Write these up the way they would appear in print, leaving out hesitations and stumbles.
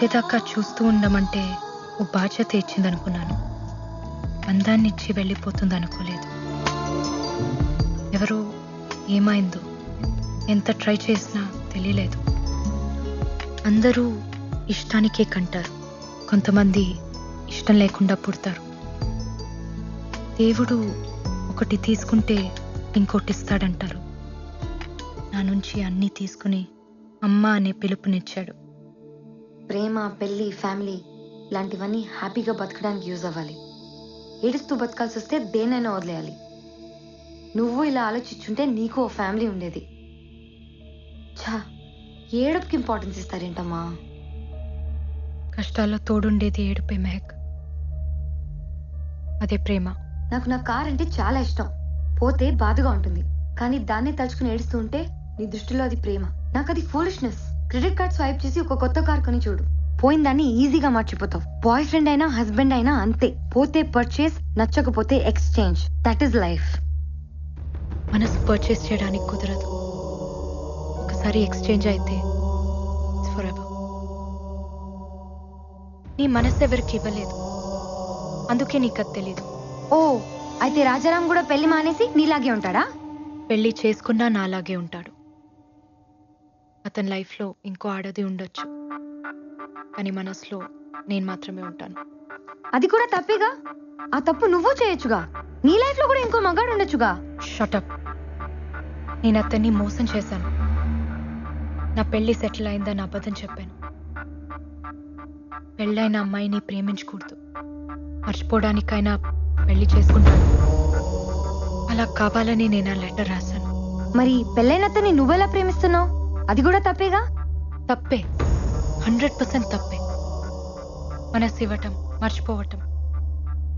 చచ్చేదాకా చూస్తూ ఉండమంటే ఓ బాధ్యత ఇచ్చిందనుకున్నాను. అందాన్ని ఇచ్చి వెళ్ళిపోతుంది అనుకోలేదు. ఎవరో ఏమైందో ఎంత ట్రై చేసినా తెలియలేదు. అందరూ ఇష్టానికే కంటారు, కొంతమంది ఇష్టం లేకుండా పుడతారు. దేవుడు ఒకటి తీసుకుంటే ఇంకోటి ఇస్తాడంటారు. నా నుంచి అన్నీ తీసుకుని అమ్మ అనే పిలుపునిచ్చాడు. ప్రేమ, పెళ్లి, ఫ్యామిలీ ఇలాంటివన్నీ హ్యాపీగా బతకడానికి యూజ్ అవ్వాలి. ఏడుస్తూ బతకాల్సి వస్తే దేనైనా వదిలేయాలి. నువ్వు ఇలా ఆలోచించుంటే నీకు ఓ ఫ్యామిలీ ఉండేది. ఛా, ఏడుపుకి ఇంపార్టెన్స్ ఇస్తారేంటమ్మా? కష్టాల్లో తోడుండేది ఏడుపే మెహక్, అదే ప్రేమ. నాకు నా కార్ అంటే చాలా ఇష్టం. పోతే బాధగా ఉంటుంది, కానీ దాన్ని తలుచుకుని ఏడుస్తూ ఉంటే నీ దృష్టిలో అది ప్రేమ. నాకు అది ఫూలిష్నెస్. క్రెడిట్ కార్డ్ స్వైప్ చేసి ఒక కొత్త కార్ కొని చూడు, పోయిన దాన్ని ఈజీగా మర్చిపోతావు. బాయ్ ఫ్రెండ్ అయినా హస్బెండ్ అయినా అంతే. పోతే పర్చేస్, నచ్చకపోతే ఎక్స్చేంజ్. That is life. మనసు పర్చేస్ చేయడానికి కుదరదు. ఒకసారి ఎక్స్చేంజ్ అయితే ఫర్ ఎవర్. నీ మనసు ఎవరికి ఇవ్వలేదు, అందుకే నీకు అది తెలీదు. ఓ, అయితే రాజారాం కూడా పెళ్లి మానేసి నీలాగే ఉంటాడా? పెళ్లి చేసుకున్నా నాలాగే ఉంటాడు. అతని లైఫ్లో ఇంకో ఆడది ఉండొచ్చు, కానీ మనసులో నేను మాత్రమే ఉంటాను. అది కూడా తప్పేగా. ఆ తప్పు నువ్వు చేయొచ్చుగా. నీ లైఫ్ లో కూడా ఇంకో మగాడు ఉండొచ్చుగా. షటప్. నేను అతన్ని మోసం చేశాను. నా పెళ్లి సెటిల్ అయిందని అబద్ధం చెప్పాను. పెళ్ళైన అమ్మాయిని ప్రేమించకూడదు, మర్చిపోవడానికైనా పెళ్లి చేసుకుంటాను. అలా కావాలని నేను ఆ లెటర్ రాశాను. మరి పెళ్ళైన అతన్ని నువ్వెలా ప్రేమిస్తున్నావు? అది కూడా తప్పేగా. తప్పే, 100% తప్పే. మనసు ఇవ్వటం, మర్చిపోవటం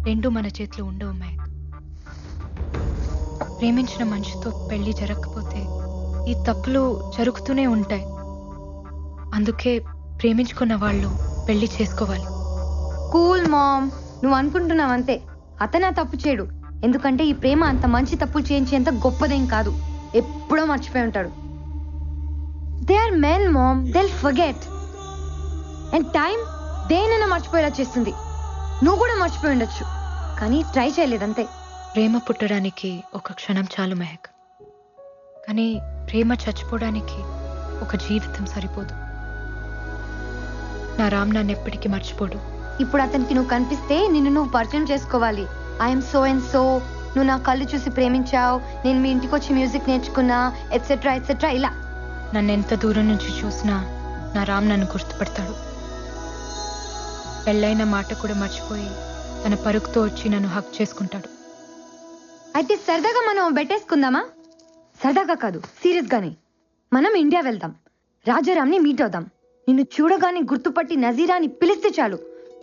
రెండు మన చేతిలో ఉండవు మేఘ్. ప్రేమించిన మనిషితో పెళ్లి జరగకపోతే ఈ తప్పులు జరుగుతూనే ఉంటాయి. అందుకే ప్రేమించుకున్న వాళ్ళు పెళ్లి చేసుకోవాలి. కూల్ మామ్, నువ్వు అనుకుంటున్నావంతే. అతను ఆ తప్పు చేయడు, ఎందుకంటే ఈ ప్రేమ అంత మంచి తప్పులు చేయించేంత గొప్పదేం కాదు. ఎప్పుడో మర్చిపోయి ఉంటాడు. They are men ma'am, they'll forget. And time దేనైనా మర్చిపోయేలా చేస్తుంది. నువ్వు కూడా మర్చిపోయి ఉండొచ్చు, కానీ ట్రై చేయలేదంతే. ప్రేమ పుట్టడానికి ఒక క్షణం చాలు మెహక్, కానీ ప్రేమ చచ్చిపోవడానికి ఒక జీవితం సరిపోదు. నా రామ్ నన్ను ఎప్పటికీ మర్చిపోడు. ఇప్పుడు అతనికి నువ్వు కనిపిస్తే నిన్ను నువ్వు పరిచయం చేసుకోవాలి. ఐఎమ్ సో అండ్ సో, నువ్వు నా కళ్ళు చూసి ప్రేమించావు, నేను మీ ఇంటికి వచ్చి మ్యూజిక్ నేర్చుకున్నా, ఎట్సెట్రా ఎట్సెట్రా. ఇలా నన్ను ఎంత దూరం నుంచి చూసినా నా రామ్ నన్ను గుర్తుపడతాడు. పెళ్ళైన మాట కూడా మర్చిపోయి తన పరుగుతో వచ్చి నన్ను హక్ చేసుకుంటాడు. అయితే సరదాగా మనం బెట్టేసుకుందామా? సరదాగా కాదు, సీరియస్ గానే. మనం ఇండియా వెళ్దాం, రాజారాంని మీట్ అవుదాం. నిన్ను చూడగానే గుర్తుపట్టి నజీరాని పిలిస్తే చాలు,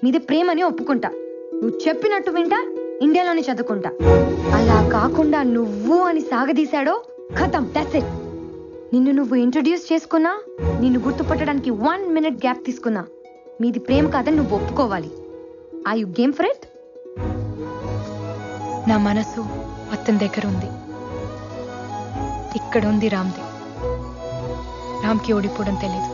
మీద ప్రేమని ఒప్పుకుంటా. నువ్వు చెప్పినట్టు వింటా, ఇండియాలోనే చదువుకుంటా. అలా కాకుండా నువ్వు అని సాగదీశాడో ఖతం, దట్స్ ఇట్. నిన్ను నువ్వు ఇంట్రడ్యూస్ చేసుకున్నా, నిన్ను గుర్తుపట్టడానికి 1 minute గ్యాప్ తీసుకున్నా, మీది ప్రేమ కాదని నువ్వు ఒప్పుకోవాలి. Are you game for it? నా మనసు అతని దగ్గర ఉంది, ఇక్కడ ఉంది రామ్ది. రామ్కి ఓడిపోవడం తెలీదు.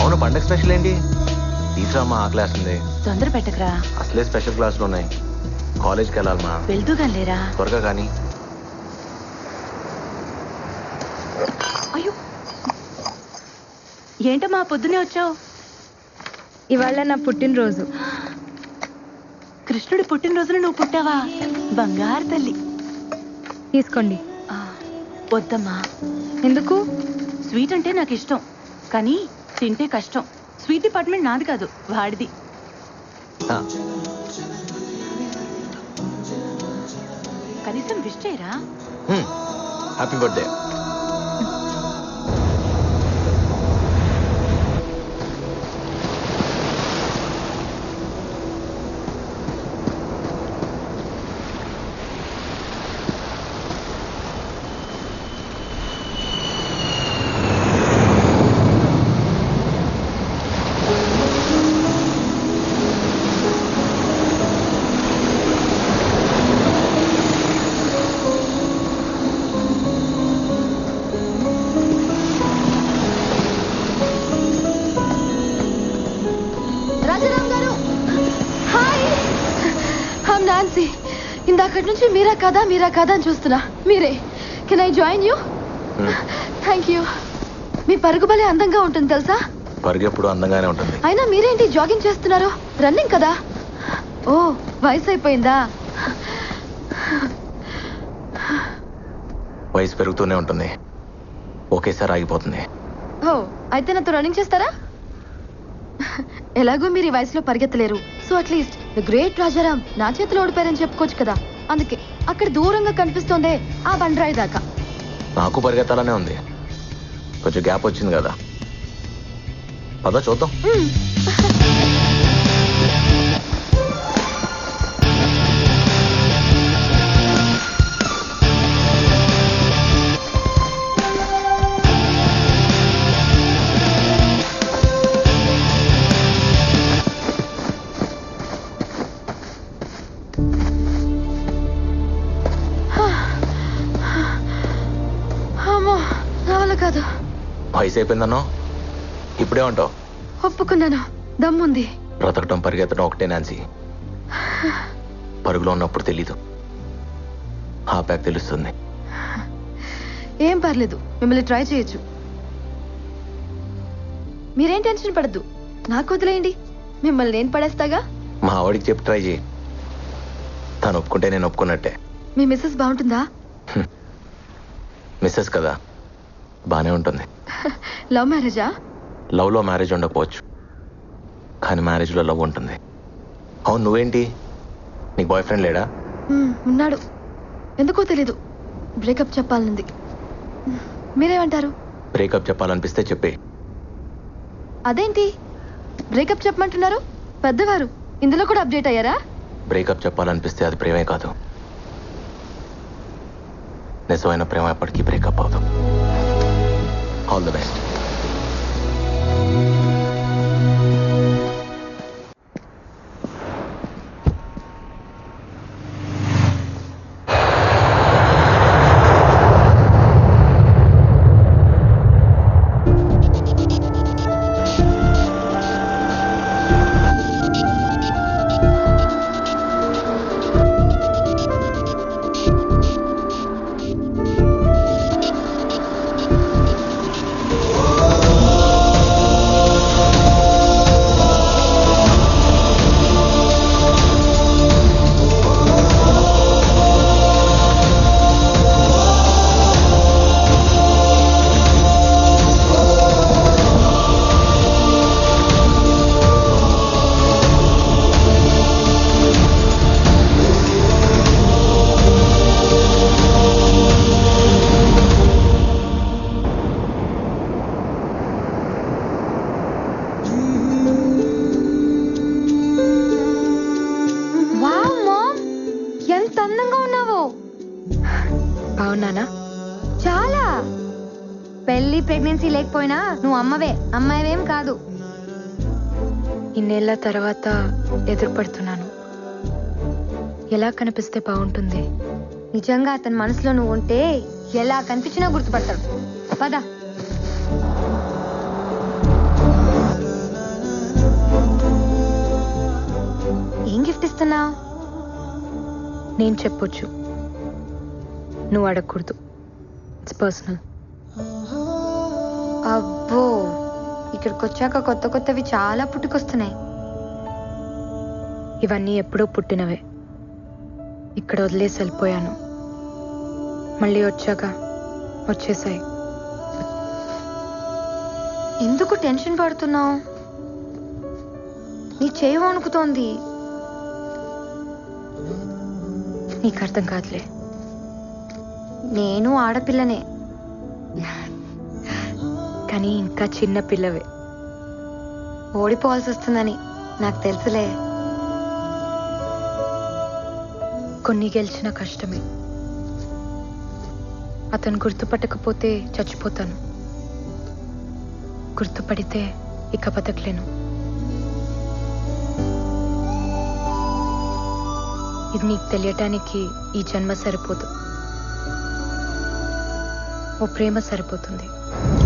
అవును, పండగ స్పెషల్ ఏంటి? తీసురామ్మా, ఆ క్లాస్ ఉంది. తొందర పెట్టకరా, అసలే స్పెషల్ క్లాసులు ఉన్నాయి. కాలేజ్కి వెళ్ళాలమ్మా, వెళ్తూగా లేరా? త్వరగా కానీ. అయ్యో, ఏంటమ్మా పొద్దునే వచ్చావు? ఇవాళ నా పుట్టినరోజు. కృష్ణుడి పుట్టినరోజున నువ్వు పుట్టావా? బంగారు తల్లి. తీసుకోండి. ఆ, వద్దమ్మా. ఎందుకు? స్వీట్ అంటే నాకు ఇష్టం, కానీ తింటే కష్టం. స్వీట్ డిపార్ట్మెంట్ నాది కాదు, వాడిది. కనీసం విష్ చేయరా? Happy birthday. సి ఇందాకటి నుంచి మీరా కాదా అని చూస్తున్నా. మీరే. Can I join you? Thank you. మీ పరుగు భలే అందంగా ఉంటుంది తెలుసా? పరుగు ఎప్పుడు అందంగానే ఉంటుంది. అయినా మీరేంటి జాగింగ్ చేస్తున్నారు? రన్నింగ్ కదా? ఓ, వయసు అయిపోయిందా? వయసు పెరుగుతూనే ఉంటుంది, ఒకేసారి ఆగిపోతుంది. ఓ, అయితే నాతో రన్నింగ్ చేస్తారా? ఎలాగో మీరు ఈ వయసులో పరిగెత్తలేరు. So at least the great Rajaram నా చేతిలో ఓడిపోయారని చెప్పుకోవచ్చు కదా. అందుకే అక్కడ దూరంగా కనిపిస్తోందే ఆ బండరాయి దాకా. నాకు పరిగెత్తాలనే ఉంది, కొంచెం గ్యాప్ వచ్చింది కదా. పద చూద్దాం. అమ్మో, నా వల్ల కాదు. వయసు అయిపోయిందన్నో ఇప్పుడే ఉంటావు. ఒప్పుకున్నాను, దమ్ముంది. బ్రతకటం పరిగెత్తడం ఒకటే నాన్సీ. పరుగులో ఉన్నప్పుడు తెలీదు, ఆ ప్యాక్ తెలుస్తుంది. ఏం పర్లేదు, మిమ్మల్ని ట్రై చేయొచ్చు. మీరేం టెన్షన్ పడద్దు, నాకు వదిలేయండి. మిమ్మల్ని నేను పడేస్తాగా. మా ఆవిడికి చెప్పి ట్రై చేయి, తను ఒప్పుకుంటే నేను ఒప్పుకున్నట్టే. మీ మిస్సెస్ బాగుంటుందా? మిస్సెస్ కదా, బానే ఉంటుంది. లవ్ మ్యారేజా? లవ్లో మ్యారేజ్ ఉండకపోవచ్చు, కానీ మ్యారేజ్లో లవ్ ఉంటుంది. అవును, నువ్వేంటి, నీకు బాయ్ ఫ్రెండ్ లేడా? ఉన్నాడు, ఎందుకో తెలీదు. బ్రేకప్ చెప్పాలనుంది. మీరేమంటారు? బ్రేకప్ చెప్పాలనిపిస్తే చెప్పే. అదేంటి బ్రేకప్ చెప్పమంటున్నారు? పెద్దవారు ఇందులో కూడా అప్డేట్ అయ్యారా? బ్రేకప్ చెప్పాలనిపిస్తే అది ప్రేమే కాదు. నిజమైన ప్రేమ ఎప్పటికీ బ్రేకప్ అవదు. All the best. Wow ma'am, ఎంత అందంగా ఉన్నావో. బాగున్నానా? చాలా. పెళ్లి ప్రెగ్నెన్సీ లేకపోయినా నువ్వు అమ్మాయివేం కాదు. ఇన్నేళ్ల తర్వాత ఎదురుపడుతున్నాను. ఎలా కనిపిస్తే బాగుంటుంది? నిజంగా అతని మనసులో నువ్వు ఉంటే ఎలా కనిపించినా గుర్తుపడతాడు. పద. ఏం గిఫ్ట్ ఇస్తున్నావు? నేను చెప్పొచ్చు, నువ్వు అడగకూడదు. It's personal. అబ్బో, ఇక్కడికి వచ్చాక కొత్త కొత్తవి చాలా పుట్టుకొస్తున్నాయి. ఇవన్నీ ఎప్పుడో పుట్టినవే. ఇక్కడ వదిలేసి వెళ్ళిపోయాను, మళ్ళీ వచ్చాక వచ్చేసాయి. ఎందుకు టెన్షన్ పడుతున్నావు? నీ చేయి వణుకుతోంది. నీకు అర్థం కాదులే. నేను ఆడపిల్లనే. కానీ ఇంకా చిన్న పిల్లవే. ఓడిపోవాల్సి వస్తుందని నాకు తెలుసులే. కొన్ని గెలిచిన కష్టమే. అతను గుర్తుపట్టకపోతే చచ్చిపోతాను, గుర్తుపడితే ఇక బతకలేను. ఇది నీకు తెలియటానికి ఈ జన్మ సరిపోదు, ఓ ప్రేమ సరిపోతుంది.